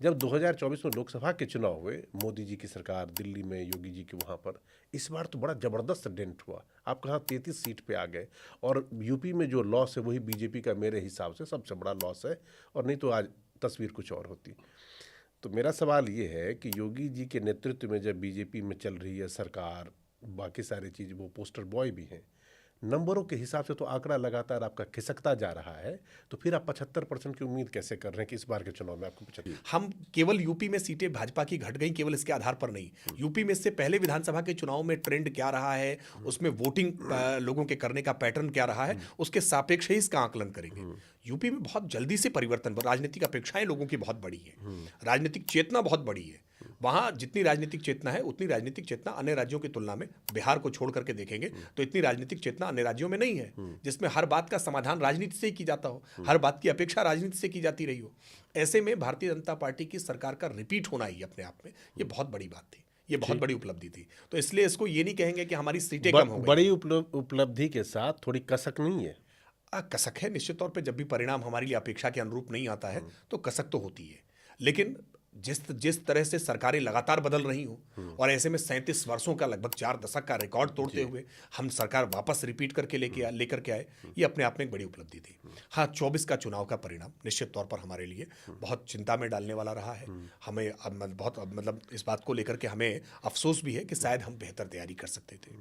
जब 2024 में लोकसभा के चुनाव हुए, मोदी जी की सरकार दिल्ली में, योगी जी के वहाँ पर, इस बार तो बड़ा ज़बरदस्त डेंट हुआ। आप कहाँ 33 सीट पे आ गए, और यूपी में जो लॉस है वही बीजेपी का मेरे हिसाब से सबसे बड़ा लॉस है, और नहीं तो आज तस्वीर कुछ और होती। तो मेरा सवाल ये है कि योगी जी के नेतृत्व में जब बीजेपी में चल रही है सरकार, बाकी सारी चीज़, वो पोस्टर बॉय भी हैं, नंबरों के हिसाब से तो आंकड़ा लगातार आपका खिसकता जा रहा है, तो फिर आप 75% की उम्मीद कैसे कर रहे हैं कि इस बार के चुनाव में आपको 75? हम केवल यूपी में सीटें भाजपा की घट गई केवल इसके आधार पर नहीं, यूपी में इससे पहले विधानसभा के चुनाव में ट्रेंड क्या रहा है, उसमें वोटिंग लोगों के करने का पैटर्न क्या रहा है, उसके सापेक्ष ही इसका आकलन करेंगे। यूपी में बहुत जल्दी से परिवर्तन, राजनीतिक अपेक्षाएं लोगों की बहुत बड़ी है, राजनीतिक चेतना बहुत बड़ी है। वहाँ जितनी राजनीतिक चेतना है उतनी राजनीतिक चेतना अन्य राज्यों की तुलना में, बिहार को छोड़ करके देखेंगे तो इतनी राजनीतिक चेतना अन्य राज्यों में नहीं है, जिसमें हर बात का समाधान राजनीति से ही की जाता हो, हर बात की अपेक्षा राजनीति से की जाती रही हो। ऐसे में भारतीय जनता पार्टी की सरकार का रिपीट होना ही अपने आप में ये बहुत बड़ी बात थी, ये बहुत बड़ी उपलब्धि थी। तो इसलिए इसको ये नहीं कहेंगे कि हमारी सीटें कम हो गई। बड़ी उपलब्धि के साथ थोड़ी कसक नहीं है? कसक है निश्चित तौर पे, जब भी परिणाम हमारी लिए अपेक्षा के अनुरूप नहीं आता है तो कसक तो होती है। लेकिन जिस जिस तरह से सरकारें लगातार बदल रही हों, और ऐसे में 37 वर्षों का, लगभग 4 दशक का रिकॉर्ड तोड़ते हुए हम सरकार वापस रिपीट करके लेकर के आए, ये अपने आप में एक बड़ी उपलब्धि थी। हाँ, 24 का चुनाव का परिणाम निश्चित तौर पर हमारे लिए बहुत चिंता में डालने वाला रहा है। हमें अब बहुत, मतलब इस बात को लेकर के हमें अफसोस भी है कि शायद हम बेहतर तैयारी कर सकते थे।